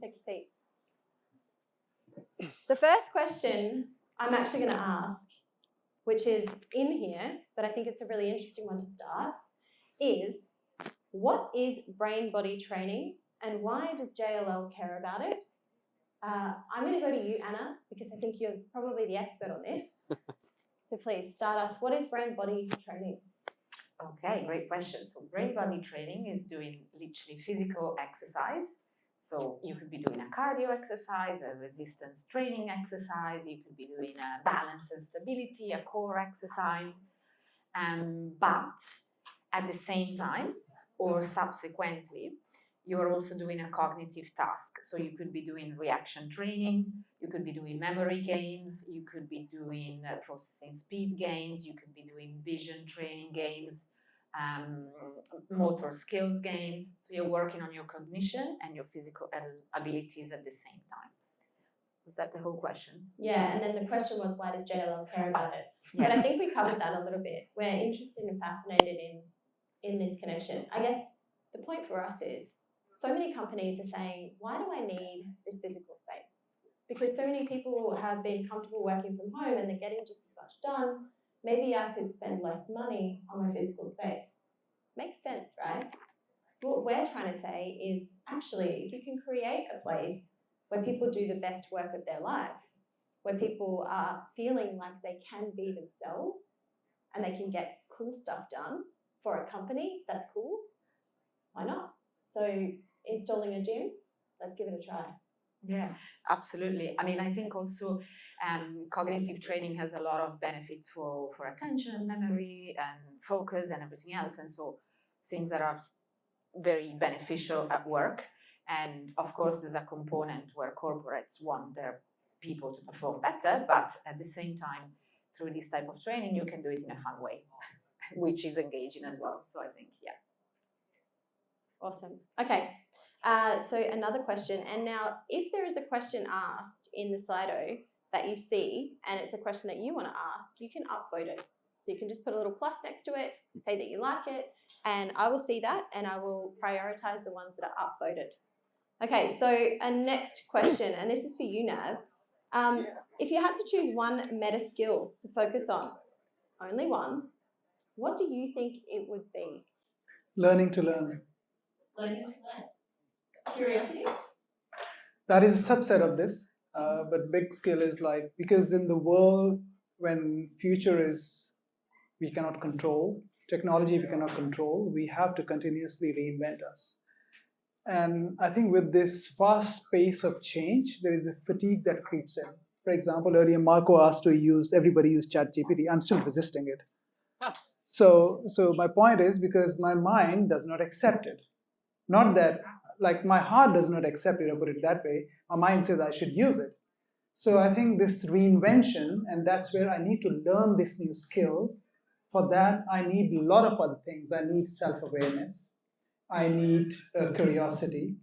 take a seat. The first question I'm actually going to ask, which is in here, but I think it's a really interesting one to start, is what is brain-body training and why does JLL care about it? I'm going to go to you, Anna, because I think you're probably the expert on this. So please start us. What is brain-body training? Okay, great question. So brain-body training is doing literally physical exercise. So you could be doing a cardio exercise, a resistance training exercise, you could be doing a balance and stability, a core exercise, but at the same time or subsequently, you're also doing a cognitive task. So you could be doing reaction training, you could be doing memory games, you could be doing processing speed games, you could be doing vision training games, motor skills games. So you're working on your cognition and your physical abilities at the same time. Was that the whole question? Yeah, and then the question was, why does JLL care about it? Yes. But I think we covered that a little bit. We're interested and fascinated in this connection. I guess the point for us is, so many companies are saying, why do I need this physical space? Because so many people have been comfortable working from home and they're getting just as much done. Maybe I could spend less money on my physical space. Makes sense, right? What we're trying to say is, actually, if you can create a place where people do the best work of their life, where people are feeling like they can be themselves and they can get cool stuff done for a company, that's cool. Why not? So installing a gym, let's give it a try. Yeah, absolutely. I mean, I think also cognitive training has a lot of benefits for attention, memory, and focus and everything else. And so things that are very beneficial at work. And of course, there's a component where corporates want their people to perform better, but at the same time, through this type of training, you can do it in a fun way, which is engaging as well. So I think, yeah. Awesome. Okay. So another question, and now if there is a question asked in the Slido that you see, and it's a question that you want to ask, you can upvote it. So you can just put a little plus next to it, say that you like it, and I will see that and I will prioritize the ones that are upvoted. Okay, so a next question, and this is for you, Nav. If you had to choose one meta skill to focus on, only one, what do you think it would be? Learning to learn. Learning to learn. Curiosity? That is a subset of this, but big skill is like, because in the world when future is, we cannot control, technology we cannot control, we have to continuously reinvent us. And I think with this fast pace of change, there is a fatigue that creeps in. For example, earlier Marco asked to everybody use ChatGPT. I'm still resisting it. So my point is, because my mind does not accept it. Not that, like my heart does not accept it, I'll put it that way. My mind says I should use it. So I think this reinvention, and that's where I need to learn this new skill. For that, I need a lot of other things. I need self-awareness. I need curiosity.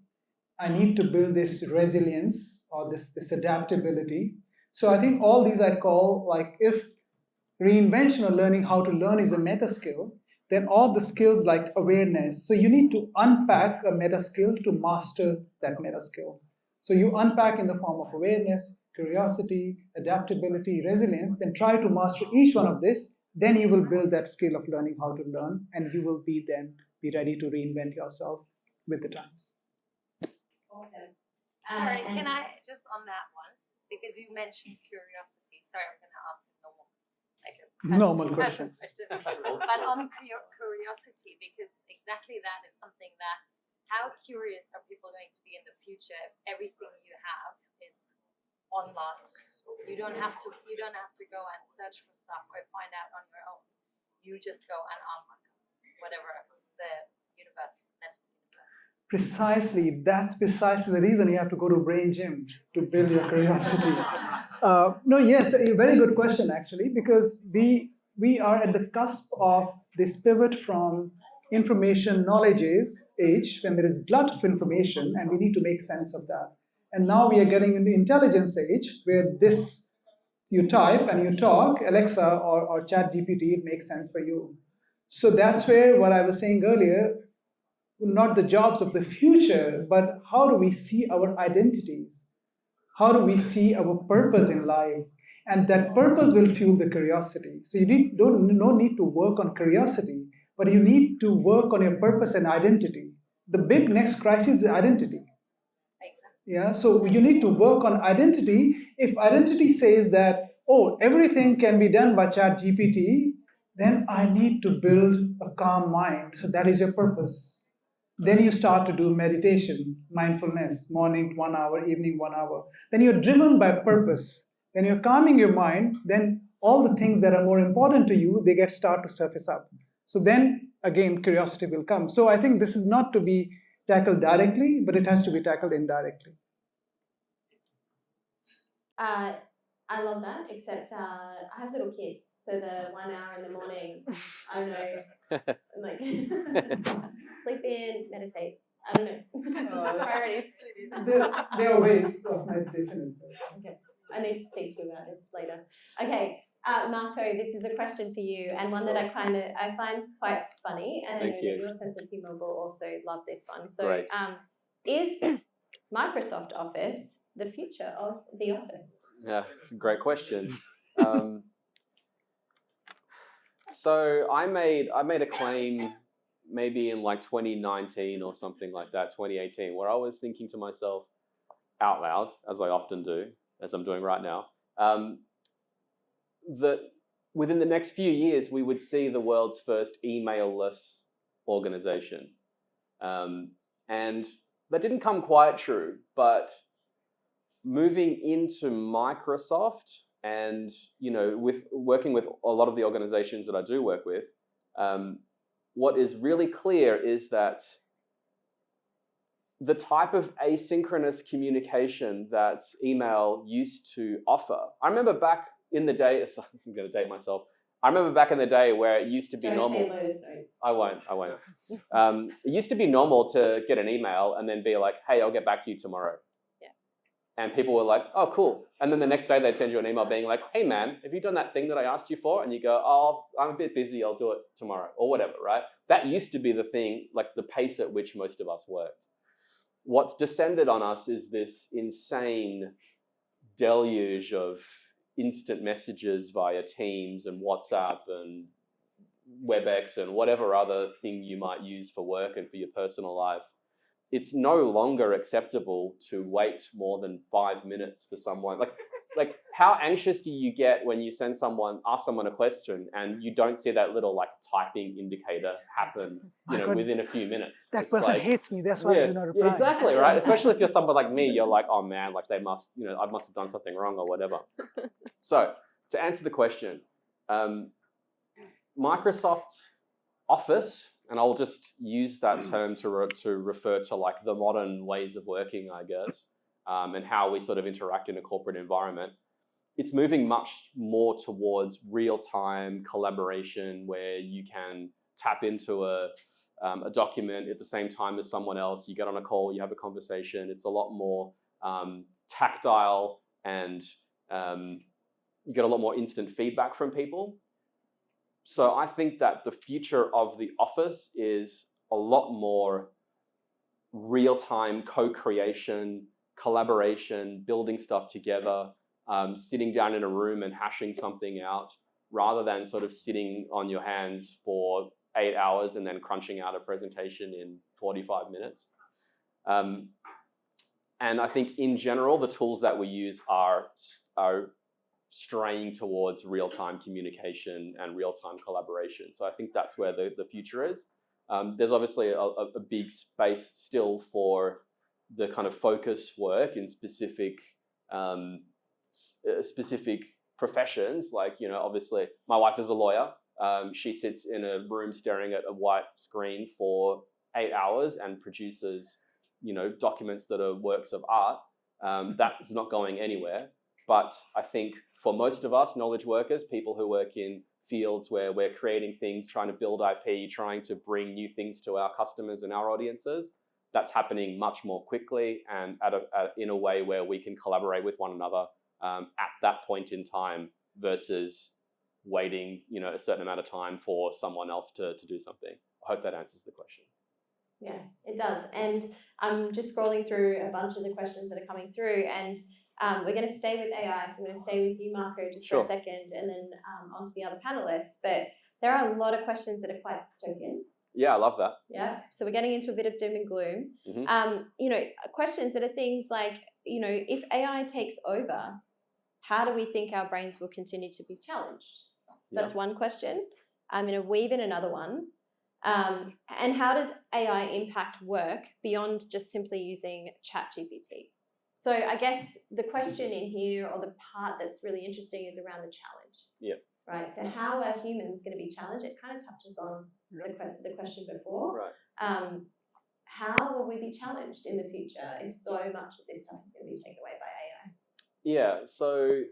I need to build this resilience or this adaptability. So I think all these I call, like, if reinvention or learning how to learn is a meta skill, then all the skills like awareness. So you need to unpack a meta skill to master that meta skill. So you unpack in the form of awareness, curiosity, adaptability, resilience, then try to master each one of this. Then you will build that skill of learning how to learn, and you will be ready to reinvent yourself with the times. Awesome. Sorry, can I just on that one, because you mentioned curiosity. Sorry, I'm going to ask a normal question. But on curiosity, because exactly that is something that, how curious are people going to be in the future if everything you have is online? You don't have to go and search for stuff or find out on your own. You just go and ask whatever the universe, mental universe. Precisely, that's precisely the reason you have to go to brain gym, to build your curiosity. No, yes, a very good question actually, because we are at the cusp of this pivot from information knowledge age, when there is glut of information and we need to make sense of that. And now we are getting into intelligence age, where this, you type and you talk, Alexa or ChatGPT, it makes sense for you. So that's where what I was saying earlier, not the jobs of the future, but how do we see our identities? How do we see our purpose in life? And that purpose will fuel the curiosity. So you no need to work on curiosity, but you need to work on your purpose and identity. The big next crisis is identity. Exactly. Yeah, so you need to work on identity. If identity says that, oh, everything can be done by chat GPT, then I need to build a calm mind. So that is your purpose. Then you start to do meditation, mindfulness, morning 1 hour, evening 1 hour. Then you're driven by purpose. Then you're calming your mind. Then all the things that are more important to you, they get start to surface up. So then again, curiosity will come. So I think this is not to be tackled directly, but it has to be tackled indirectly. I love that, except I have little kids, so the 1 hour in the morning, I don't know, like sleep in, meditate. I don't know. Priorities. There are ways of meditation as well. Okay, I need to speak to you about this later. Okay, Marco, this is a question for you, and one that I find quite funny, and I know that your sense of humour will also love this one. So, Great. Is Microsoft Office the future of the office? Yeah, it's a great question. So I made a claim maybe in like 2019 or something like that, 2018, where I was thinking to myself out loud, as I often do, as I'm doing right now, that within the next few years we would see the world's first email-less organization. And that didn't come quite true, but moving into Microsoft and, with working with a lot of the organizations that I do work with, what is really clear is that the type of asynchronous communication that email used to offer. I remember back in the day, I'm going to date myself. I remember back in the day where it used to be normal. Don't say Lotus Notes. I won't. It used to be normal to get an email and then be like, hey, I'll get back to you tomorrow. Yeah. And people were like, oh, cool. And then the next day they'd send you an email being like, hey, man, have you done that thing that I asked you for? And you go, oh, I'm a bit busy. I'll do it tomorrow or whatever, right? That used to be the thing, like the pace at which most of us worked. What's descended on us is this insane deluge of instant messages via Teams and WhatsApp and WebEx and whatever other thing you might use for work and for your personal life. It's no longer acceptable to wait more than 5 minutes for someone. Like how anxious do you get when you ask someone a question and you don't see that little like typing indicator happen, within a few minutes? That it's person like, hates me. That's why I do not reply. Yeah, exactly, right? Especially if you're someone like me, you're like, oh man, like they must, I must have done something wrong or whatever. So to answer the question, Microsoft Office, and I'll just use that term to refer to like the modern ways of working, I guess, and how we sort of interact in a corporate environment. It's moving much more towards real-time collaboration where you can tap into a document at the same time as someone else. You get on a call, you have a conversation. It's a lot more tactile, and you get a lot more instant feedback from people. So I think that the future of the office is a lot more real-time co-creation, collaboration, building stuff together, sitting down in a room and hashing something out, rather than sort of sitting on your hands for 8 hours and then crunching out a presentation in 45 minutes. And I think in general, the tools that we use are straying towards real-time communication and real-time collaboration. So I think that's where the future is. There's obviously a big space still for the kind of focus work in specific professions. Like, obviously my wife is a lawyer. She sits in a room staring at a white screen for 8 hours and produces, documents that are works of art. That is not going anywhere. But I think for most of us, knowledge workers, people who work in fields where we're creating things, trying to build IP, trying to bring new things to our customers and our audiences, that's happening much more quickly and in a way where we can collaborate with one another at that point in time versus waiting, a certain amount of time for someone else to do something. I hope that answers the question. Yeah, it does. And I'm just scrolling through a bunch of the questions that are coming through, and we're going to stay with AI. So I'm going to stay with you, Marco, just for Sure. a second, and then on to the other panelists. But there are a lot of questions that are quite dystopian. Yeah, I love that. Yeah. So we're getting into a bit of doom and gloom. You know, questions that are things like, you know, if AI takes over, how do we think our brains will continue to be challenged? So that's one question. I'm going to weave in another one. And how does AI impact work beyond just simply using ChatGPT? So I guess the question in here, or the part that's really interesting, is around the challenge. Yeah. Right. So how are humans going to be challenged? It kind of touches on the question before. Right. How will we be challenged in the future if so much of this stuff is going to be taken away by AI? Yeah. So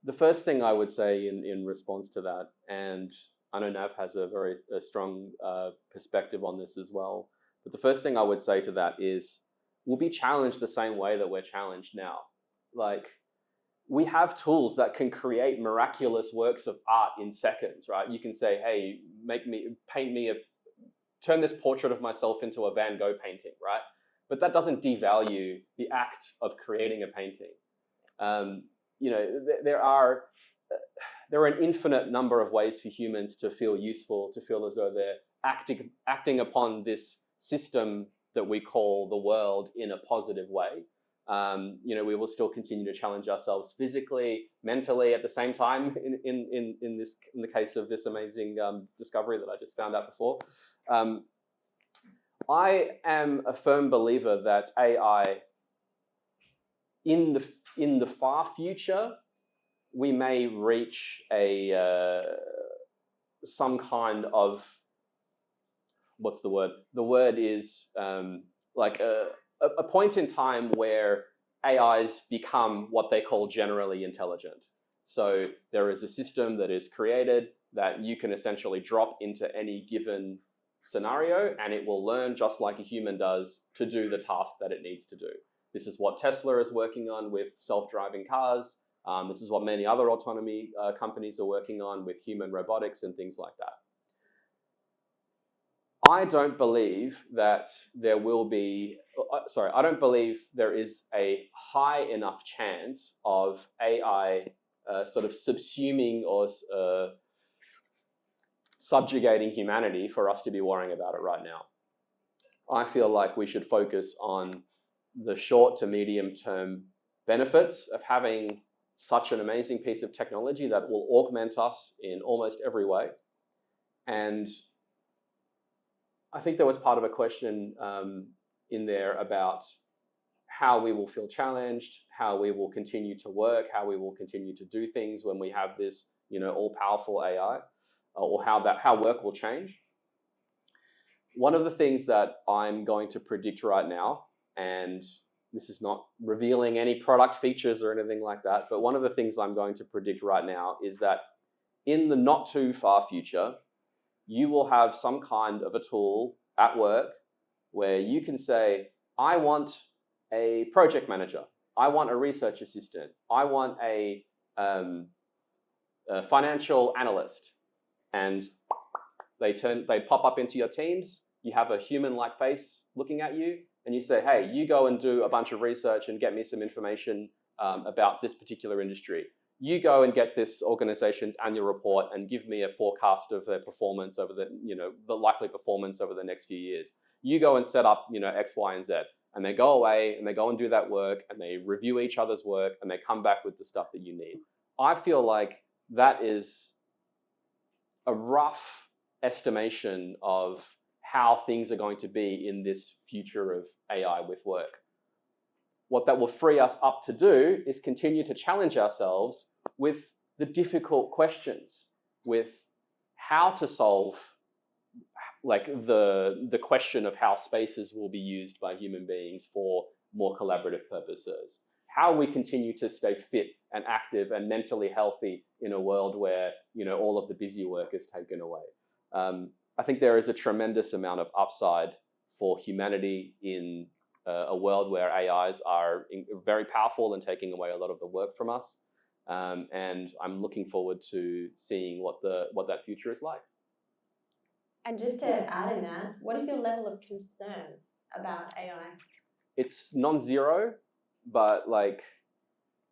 the first thing I would say in response to that, and I know Nav has a very strong perspective on this as well, but the first thing I would say to that is we'll be challenged the same way that we're challenged now. Like, we have tools that can create miraculous works of art in seconds, right? You can say, hey, turn this portrait of myself into a Van Gogh painting, right? But that doesn't devalue the act of creating a painting. You know, there are an infinite number of ways for humans to feel useful, to feel as though they're acting upon this system that we call the world in a positive way. You know, we will still continue to challenge ourselves physically, mentally at the same time. In the case of this amazing discovery that I just found out before, I am a firm believer that AI, in the far future, we may reach some kind of, what's the word? The word is like a point in time where AIs become what they call generally intelligent. So there is a system that is created that you can essentially drop into any given scenario, and it will learn just like a human does to do the task that it needs to do. This is what Tesla is working on with self-driving cars. This is what many other autonomy companies are working on with human robotics and things like that. I don't believe that there will be, I don't believe there is a high enough chance of AI sort of subsuming or subjugating humanity for us to be worrying about it right now. I feel like we should focus on the short to medium term benefits of having such an amazing piece of technology that will augment us in almost every way. And I think there was part of a question in there about how we will feel challenged, how we will continue to work, how we will continue to do things when we have this, you know, all-powerful AI, or how work will change. One of the things that I'm going to predict right now, and this is not revealing any product features or anything like that, but one of the things I'm going to predict right now is that in the not too far future, you will have some kind of a tool at work where you can say, I want a project manager, I want a research assistant, I want a financial analyst, and they pop up into your teams. You have a human-like face looking at you, and you say, hey, you go and do a bunch of research and get me some information about this particular industry. You go and get this organization's annual report and give me a forecast of their performance over the likely performance over the next few years. You go and set up, X, Y, and Z. And they go away and they go and do that work and they review each other's work and they come back with the stuff that you need. I feel like that is a rough estimation of how things are going to be in this future of AI with work. What that will free us up to do is continue to challenge ourselves with the difficult questions, with how to solve like the question of how spaces will be used by human beings for more collaborative purposes, how we continue to stay fit and active and mentally healthy in a world where all of the busy work is taken away. I think there is a tremendous amount of upside for humanity in a world where AIs are very powerful and taking away a lot of the work from us. And I'm looking forward to seeing what that future is like. And just to add in that, what is your level of concern about AI? It's non-zero, but like,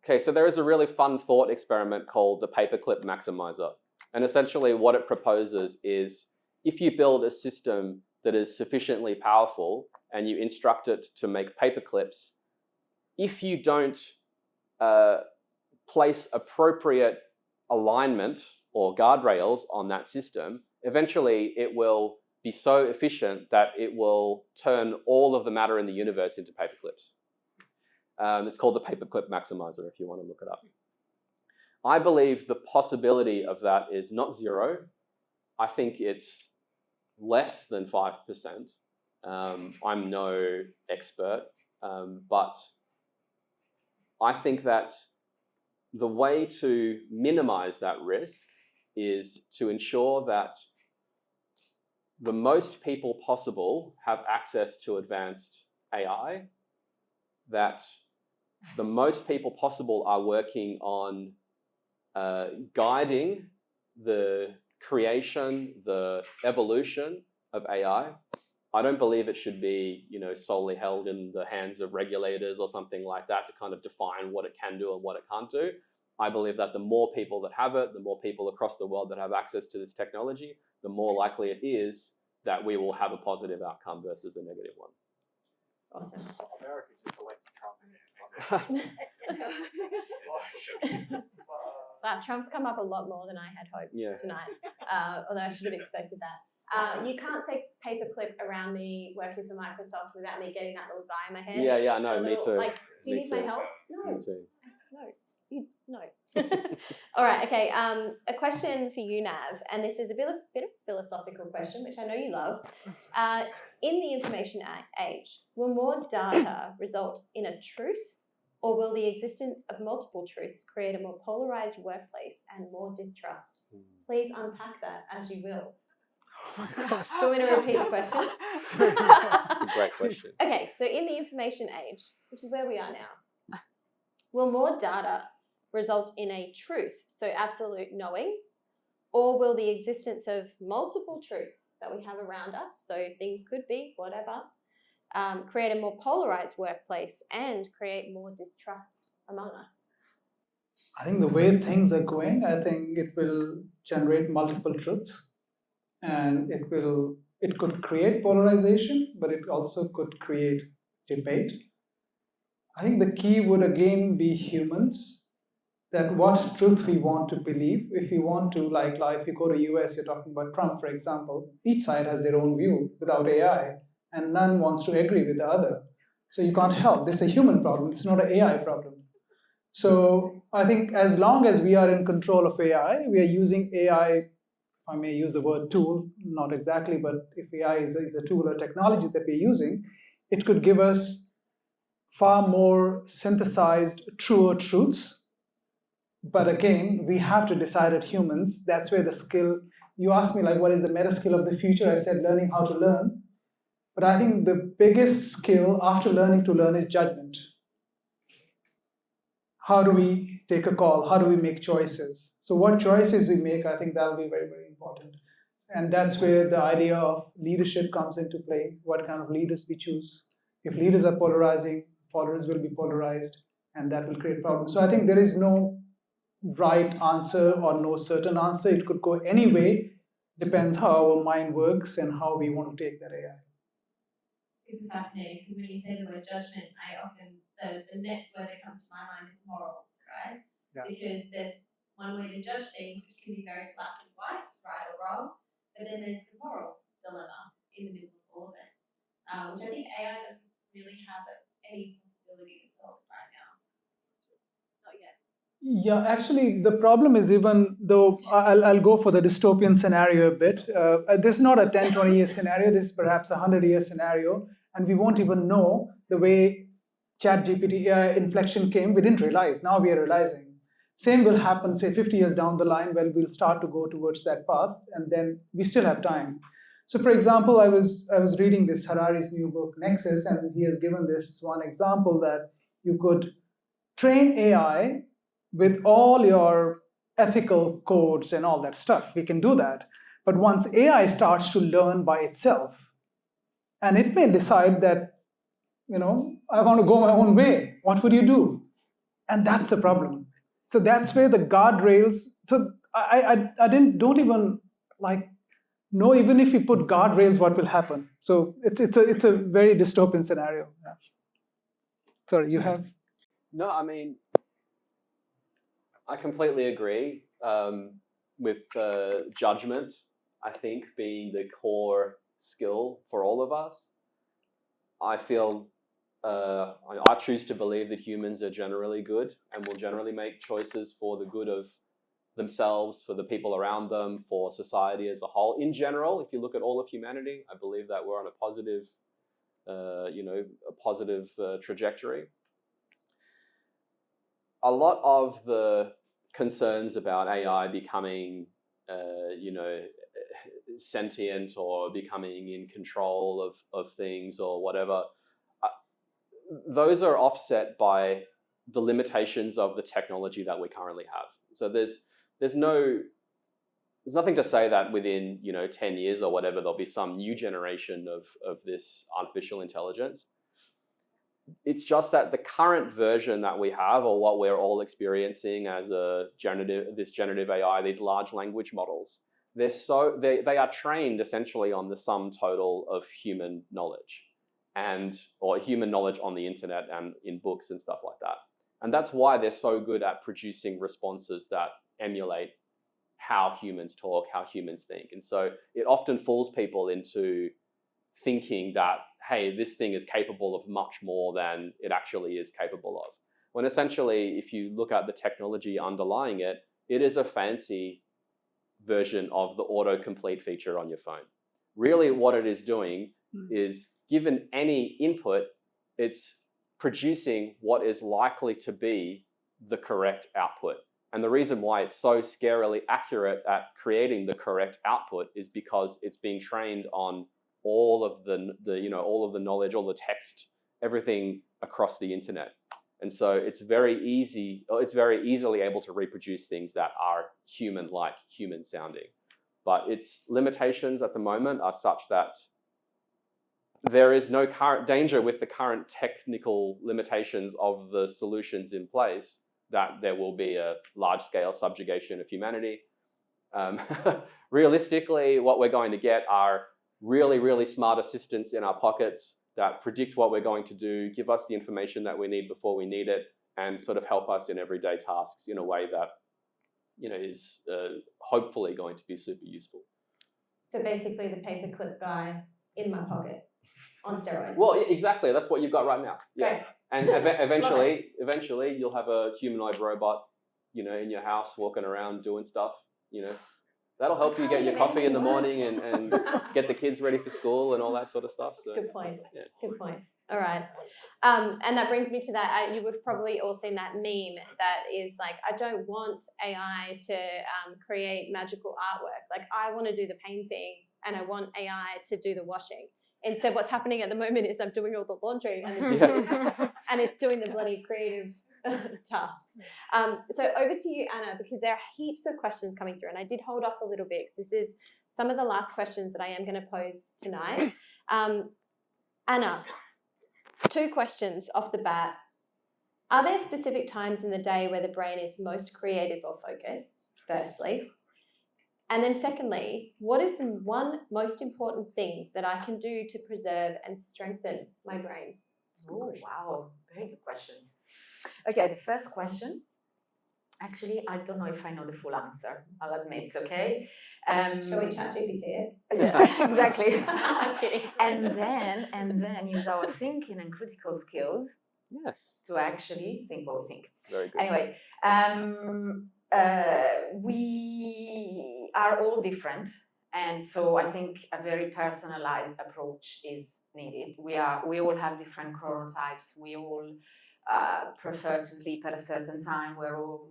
okay, so there is a really fun thought experiment called the paperclip maximizer. And essentially what it proposes is if you build a system that is sufficiently powerful and you instruct it to make paperclips, if you don't place appropriate alignment or guardrails on that system, eventually it will be so efficient that it will turn all of the matter in the universe into paperclips. It's called the paperclip maximizer if you want to look it up. I believe the possibility of that is not zero. I think it's less than 5%. I'm no expert, but I think that the way to minimize that risk is to ensure that the most people possible have access to advanced AI, that the most people possible are working on guiding the creation, the evolution of AI. I don't believe it should be, solely held in the hands of regulators or something like that to kind of define what it can do and what it can't do. I believe that the more people that have it, the more people across the world that have access to this technology, the more likely it is that we will have a positive outcome versus a negative one. Awesome. America just elected Trump. Wow, Trump's come up a lot more than I had hoped tonight, although I should have expected that. You can't say paperclip around me working for Microsoft without me getting that little guy in my head. Yeah, no, me too. Like, do you need my help? No. Me too. No. All right, okay. A question for you, Nav, and this is a bit of philosophical question, which I know you love. In the information age, will more data result in a truth, or will the existence of multiple truths create a more polarized workplace and more distrust? Please unpack that as you will. Oh my gosh. Do you want me to repeat the question? It's a great question. Okay, so in the information age, which is where we are now, will more data result in a truth, so absolute knowing, or will the existence of multiple truths that we have around us, so things could be whatever, create a more polarized workplace and create more distrust among us? I think the way things are going, I think it will generate multiple truths, and it could create polarization, but it also could create debate. I think the key would again be humans, that what truth we want to believe. If you want to, like if you go to US, you're talking about Trump, for example, each side has their own view without AI, and none wants to agree with the other. So you can't help. This is a human problem. It's not an AI problem. So I think as long as we are in control of AI, we are using AI, if I may use the word tool, not exactly, but if AI is a tool or technology that we're using, it could give us far more synthesized, truer truths. But again, we have to decide as humans. That's where the skill, you asked me what is the meta skill of the future? I said learning how to learn. But I think the biggest skill after learning to learn is judgment. How do we take a call? How do we make choices? So what choices we make, I think that will be very, very important. And that's where the idea of leadership comes into play, what kind of leaders we choose. If leaders are polarizing, followers will be polarized, and that will create problems. So I think there is no right answer or no certain answer. It could go any way, depends how our mind works and how we want to take that AI. Super fascinating, because when you say the word judgment, I often, the next word that comes to my mind is morals, right? Yeah. Because there's one way to judge things, which can be very black and white, right or wrong, but then there's the moral dilemma in the middle of all of it, which I think AI doesn't really have any possibility to solve right now. Not yet. Yeah, actually, the problem is, even though I'll go for the dystopian scenario a bit, this is not a 10, 20-year scenario, this is perhaps a 100-year scenario, and we won't even know the way ChatGPT inflection came. We didn't realize, now we are realizing. Same will happen, say, 50 years down the line, when we'll start to go towards that path, and then we still have time. So, for example, I was reading this Harari's new book, Nexus, and he has given this one example that you could train AI with all your ethical codes and all that stuff. We can do that. But once AI starts to learn by itself, and it may decide that, I want to go my own way, what would you do? And that's the problem. So that's where the guardrails. So I don't even like know, even if you put guardrails, what will happen. So it's a very dystopian scenario. Yeah. Sorry, you have. No, I mean, I completely agree with judgment, I think, being the core skill for all of us. I feel I choose to believe that humans are generally good and will generally make choices for the good of themselves, for the people around them, for society as a whole. In general, if you look at all of humanity, I believe that we're on a positive, trajectory. A lot of the concerns about AI becoming, sentient or becoming in control of things or whatever, those are offset by the limitations of the technology that we currently have. So there's nothing to say that within 10 years or whatever there'll be some new generation of this artificial intelligence. It's just that the current version that we have, or what we're all experiencing as this generative AI, these large language models, they are trained essentially on the sum total of human knowledge, or human knowledge on the internet and in books and stuff like that. And that's why they're so good at producing responses that emulate how humans talk, how humans think. And so it often fools people into thinking that, hey, this thing is capable of much more than it actually is capable of. When essentially, if you look at the technology underlying it, it is a fancy version of the autocomplete feature on your phone. Really what it is doing is, given any input, it's producing what is likely to be the correct output. And the reason why it's so scarily accurate at creating the correct output is because it's being trained on all of the knowledge, all the text, everything across the internet. And so it's very easily able to reproduce things that are human-like, human-sounding. But its limitations at the moment are such that there is no current danger with the current technical limitations of the solutions in place that there will be a large-scale subjugation of humanity. Realistically, what we're going to get are really, really smart assistants in our pockets that predict what we're going to do, give us the information that we need before we need it, and sort of help us in everyday tasks in a way that is hopefully going to be super useful. So basically the paperclip guy in my pocket on steroids. Well, exactly. That's what you've got right now. Yeah. Great. And eventually you'll have a humanoid robot, in your house walking around doing stuff, That'll help you get your coffee in the morning and get the kids ready for school and all that sort of stuff. So good point. Yeah. Good point. All right. And that brings me to that. You would have probably all seen that meme that is like, I don't want AI to create magical artwork. Like, I want to do the painting and I want AI to do the washing. Instead, what's happening at the moment is I'm doing all the laundry and the dishes and it's doing the bloody creative tasks. So over to you, Anna, because there are heaps of questions coming through, and I did hold off a little bit because this is some of the last questions that I am going to pose tonight. Anna, 2 questions off the bat. Are there specific times in the day where the brain is most creative or focused, firstly? And then secondly, what is the one most important thing that I can do to preserve and strengthen my brain? Oh, wow. Very good questions. Okay, the first question. Actually, I don't know if I know the full answer. I'll admit, okay? Shall we chat GPT it? Yeah, exactly. I'm kidding. And then use our thinking and critical skills Yes. to actually think what we think. Very good. Anyway, we are all different. And so I think a very personalized approach is needed. We all have different chronotypes. We all prefer to sleep at a certain time. We're all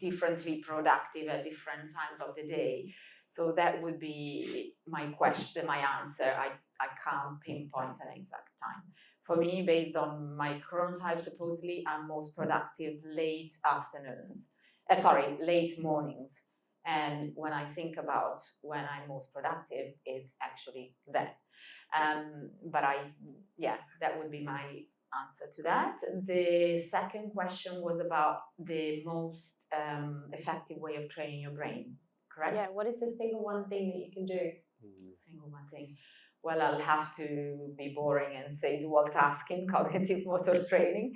differently productive at different times of the day. So that would be my answer. I can't pinpoint an exact time. For me, based on my chronotype, supposedly I'm most productive late mornings. And when I think about when I'm most productive, is actually then. But that would be my answer to that. The second question was about the most effective way of training your brain, correct? Yeah, what is the single one thing that you can do? Single one thing. Well, I'll have to be boring and say dual tasking, cognitive motor training.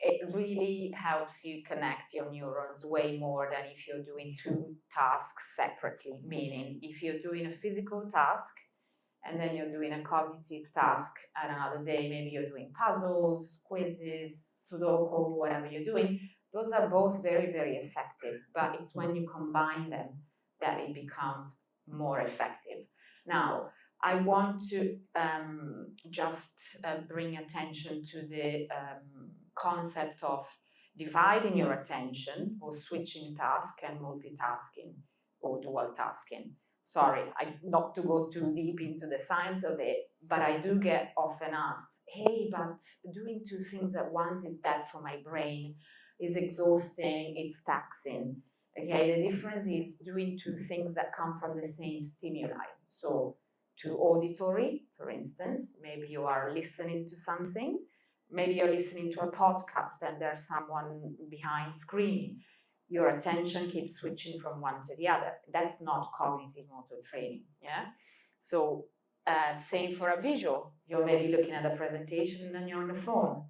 It really helps you connect your neurons way more than if you're doing two tasks separately. Meaning, if you're doing a physical task and then you're doing a cognitive task at another day, maybe you're doing puzzles, quizzes, Sudoku, whatever you're doing, those are both very, very effective. But it's when you combine them that it becomes more effective. Now, I want to just bring attention to the concept of dividing your attention or switching task and multitasking or dual tasking. Sorry, not to go too deep into the science of it, but I do get often asked, hey, but doing two things at once is bad for my brain, is exhausting, it's taxing. Okay, the difference is doing two things that come from the same stimuli. So, to auditory, for instance, maybe you are listening to something, maybe you're listening to a podcast and there's someone behind screaming. Your attention keeps switching from one to the other. That's not cognitive motor training, yeah? So, same for a visual. You're maybe looking at a presentation and you're on the phone.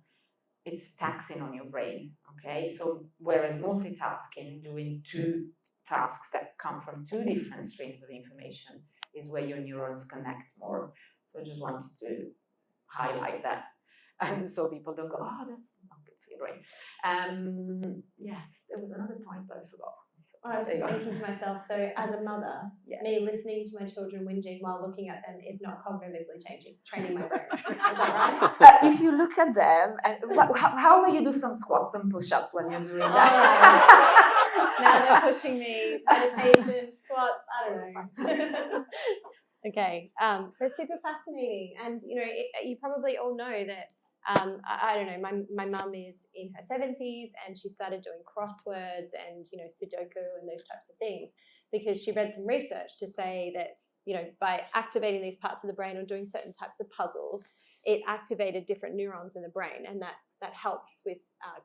It's taxing on your brain, okay? So, whereas multitasking, doing two tasks that come from two different streams of information, is where your neurons connect more. So I just wanted to highlight that. And so people don't go, oh, that's not good for your brain. Yes, there was another point, but I forgot. I was just thinking to myself, so as a mother, me listening to my children whinging while looking at them is not cognitively training my brain. Is that right? If you look at them, and how about you do some squats and push-ups when you're doing that? Now they're pushing me, meditation, squats, I don't know. Okay, but super fascinating. And, you probably all know that, I don't know, my mum is in her 70s and she started doing crosswords and, Sudoku and those types of things because she read some research to say that, by activating these parts of the brain or doing certain types of puzzles, it activated different neurons in the brain, and that helps with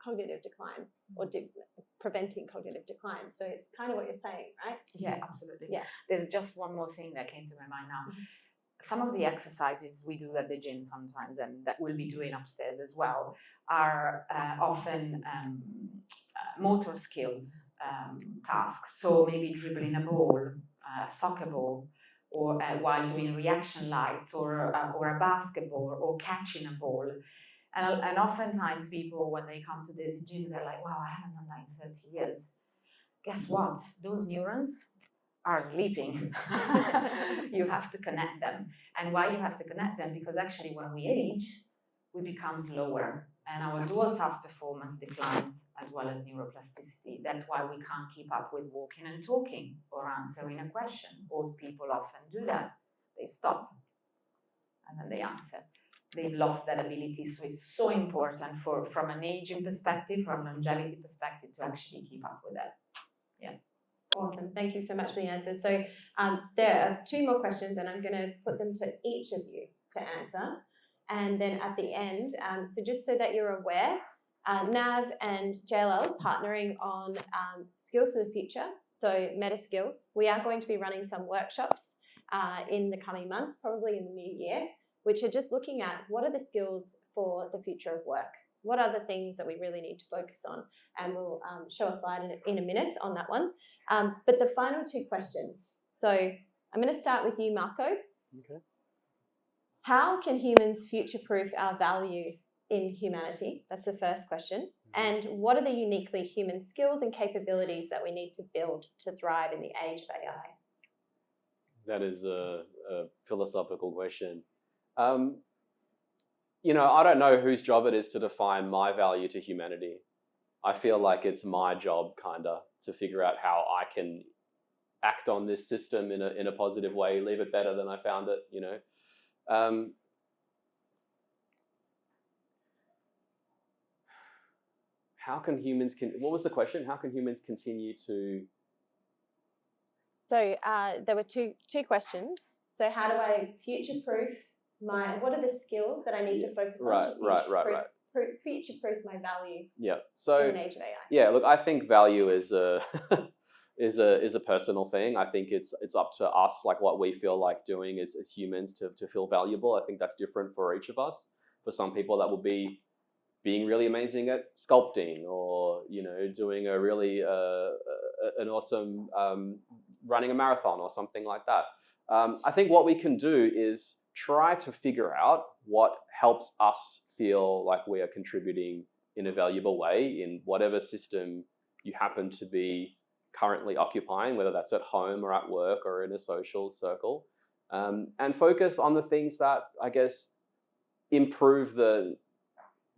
cognitive decline or preventing cognitive decline. So it's kind of what you're saying, right? Yeah, absolutely. Yeah. There's just one more thing that came to my mind now. Mm-hmm. Some of the exercises we do at the gym sometimes, and that we'll be doing upstairs as well, are often motor skills tasks. So maybe dribbling a ball, a soccer ball, or while doing reaction lights, or a basketball, or catching a ball. And oftentimes people, when they come to the gym, they're like, wow, I haven't done that in 30 years. Guess what? Those neurons are sleeping. You have to connect them. And why you have to connect them? Because actually when we age, we become slower. And our dual task performance declines, as well as neuroplasticity. That's why we can't keep up with walking and talking or answering a question. Old people often do that. They stop and then they answer. They've lost that ability, so it's so important from an aging perspective, from a longevity perspective, to actually keep up with that. Yeah. Awesome. Thank you so much for the answers. So there are two more questions, and I'm going to put them to each of you to answer. And then at the end, so just so that you're aware, NAV and JLL partnering on skills for the future, so meta skills. We are going to be running some workshops in the coming months, probably in the new year, which are just looking at what are the skills for the future of work. What are the things that we really need to focus on? And we'll show a slide in a minute on that one. But the final two questions. So I'm going to start with you, Marco. Okay. How can humans future-proof our value in humanity? That's the first question. And what are the uniquely human skills and capabilities that we need to build to thrive in the age of AI? That is a philosophical question. I don't know whose job it is to define my value to humanity. I feel like it's my job, kinda, to figure out how I can act on this system in a positive way, leave it better than I found it. how can humans what was the question? How can humans continue to? So there were two questions. So how do I future-proof what are the skills that I need to focus on to future-proof my value Yeah. in So an age of AI? yeah, look, I think value is a is a personal thing. I think it's up to us, like what we feel like doing as humans to feel valuable. I think that's different for each of us. For some people, that will be being really amazing at sculpting, or doing a really an awesome running a marathon or something like that. I think what we can do is try to figure out what helps us feel like we are contributing in a valuable way in whatever system you happen to be currently occupying, whether that's at home or at work or in a social circle, and focus on the things that, I guess, improve the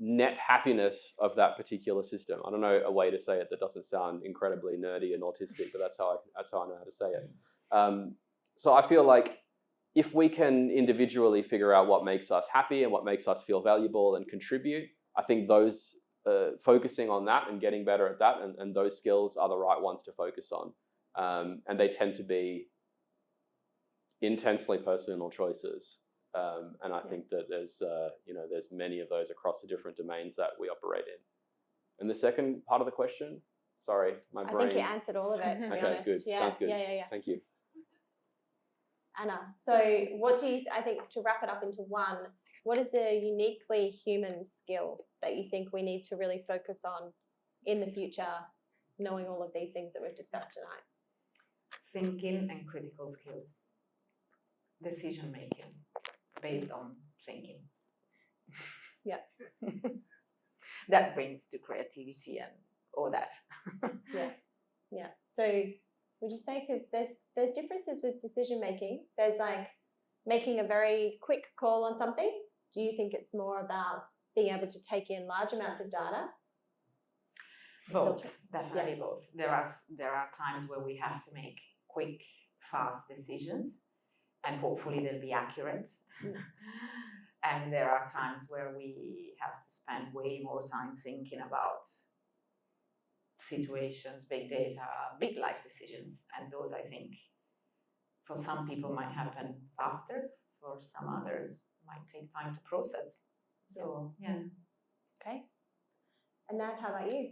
net happiness of that particular system. I don't know a way to say it that doesn't sound incredibly nerdy and autistic, but that's how I know how to say it. So I feel like if we can individually figure out what makes us happy and what makes us feel valuable and contribute, I think those focusing on that and getting better at that and those skills are the right ones to focus on. And they tend to be intensely personal choices. And I think that there's many of those across the different domains that we operate in. And the second part of the question, sorry, my brain. I think you answered all of it, to be Okay, honest. good. Yeah, Sounds good. Yeah. Thank you. Anna, so what do you, I think to wrap it up into one, what is the uniquely human skill that you think we need to really focus on in the future, knowing all of these things that we've discussed tonight? Thinking and critical skills. Decision making based on thinking. Yeah. That brings to creativity and all that. Yeah. So would you say, because there's differences with decision making, there's like making a very quick call on something. Do you think it's more about being able to take in large amounts of data? Both, definitely both. There are times where we have to make quick, fast decisions, and hopefully they'll be accurate. And there are times where we have to spend way more time thinking about situations, big data, big life decisions. And those, I think, for some people might happen faster, for some others might take time to process. So, yeah. Okay. And Nat, how about you?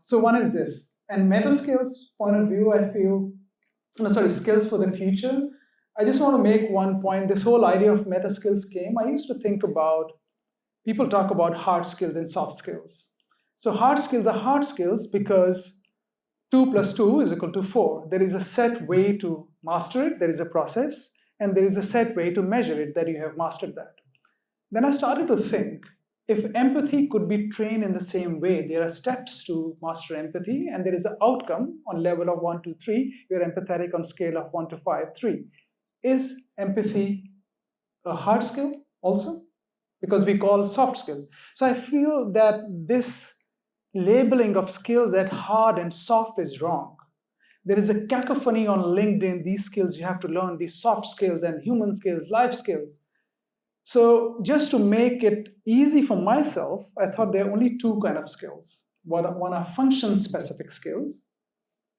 So one is this, and meta skills point of view, I feel, no, sorry, skills for the future. I just want to make one point. This whole idea of meta skills came. I used to think about, people talk about hard skills and soft skills. So hard skills are hard skills because 2 plus 2 is equal to 4. There is a set way to master it, there is a process, and there is a set way to measure it that you have mastered that. Then I started to think, if empathy could be trained in the same way, there are steps to master empathy, and there is an outcome on level of 1 to 3. You're empathetic on scale of 1 to 5, 3. Is empathy a hard skill also? Because we call soft skill. So I feel that this labeling of skills at hard and soft is wrong. There is a cacophony on LinkedIn, these skills you have to learn, these soft skills and human skills, life skills. So just to make it easy for myself, I thought there are only two kind of skills. One are function-specific skills,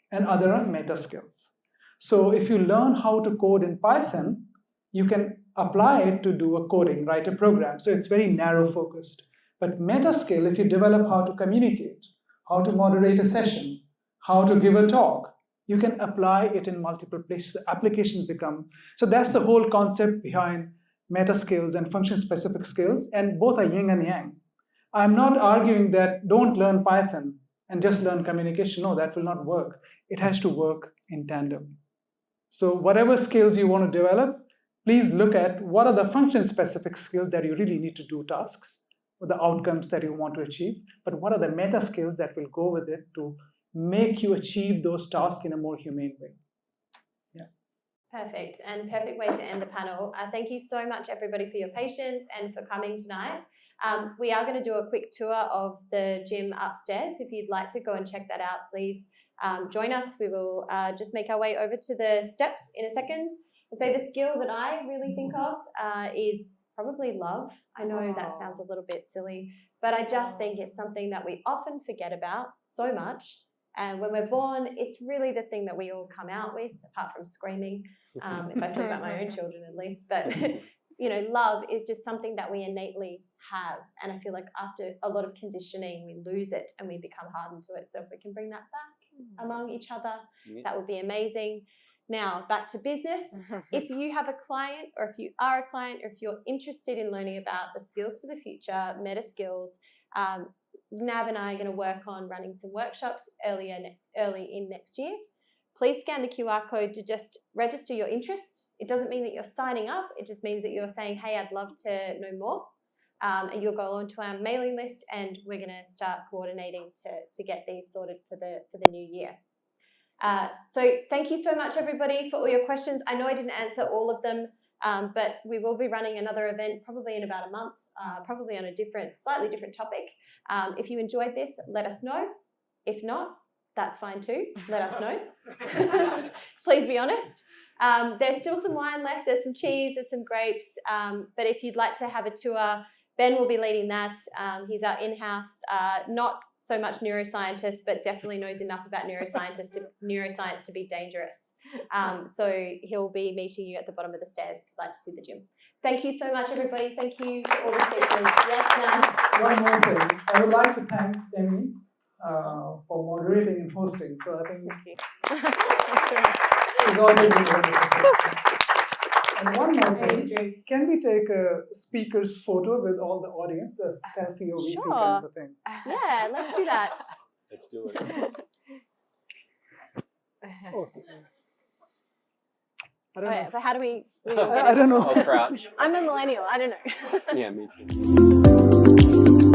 and other are meta skills. So if you learn how to code in Python, you can apply it to do a coding, write a program. So it's very narrow focused. But meta skill, if you develop how to communicate, how to moderate a session, how to give a talk, you can apply it in multiple places. Applications become, so that's the whole concept behind meta skills and function specific skills, and both are yin and yang. I'm not arguing that don't learn Python and just learn communication. No, that will not work. It has to work in tandem. So whatever skills you want to develop, please look at what are the function-specific skills that you really need to do tasks, or the outcomes that you want to achieve, but what are the meta skills that will go with it to make you achieve those tasks in a more humane way. Yeah. Perfect, and perfect way to end the panel. Thank you so much, everybody, for your patience and for coming tonight. We are going to do a quick tour of the gym upstairs. If you'd like to go and check that out, please join us. We will just make our way over to the steps in a second. And say the skill that I really think of is probably love. I know that sounds a little bit silly, but I just think it's something that we often forget about so much. And when we're born, it's really the thing that we all come out with, apart from screaming, if I talk about my own children at least. But, you know, love is just something that we innately have. And I feel like after a lot of conditioning, we lose it and we become hardened to it. So if we can bring that back among each other, that would be amazing. Now, back to business. If you have a client, or if you are a client, or if you're interested in learning about the skills for the future, meta skills, Nav and I are going to work on running some workshops early in next year. Please scan the QR code to just register your interest. It doesn't mean that you're signing up. It just means that you're saying, hey, I'd love to know more. And you'll go onto our mailing list, and we're going to start coordinating to get these sorted for the new year. So thank you so much, everybody, for all your questions. I know I didn't answer all of them, but we will be running another event probably in about a month, probably on a slightly different topic. If you enjoyed this, let us know. If not, that's fine too. Let us know. Please be honest. There's still some wine left. There's some cheese. There's some grapes. But if you'd like to have a tour, Ben will be leading that. He's our in-house, not so much neuroscientist, but definitely knows enough about neuroscience to be dangerous. So he'll be meeting you at the bottom of the stairs if you'd like to see the gym. Thank you so much, everybody. Thank you for all the speakers. Yes, now. One more thing. I would like to thank Amy for moderating and hosting. So I think she's always been wonderful. And one more thing, can we take a speaker's photo with all the audience, a selfie or VP kind of a thing? Yeah, let's do that. Let's do it. Oh. I don't know. But how do we I don't know. Oh, crouch. I'm a millennial. I don't know. Yeah, me too.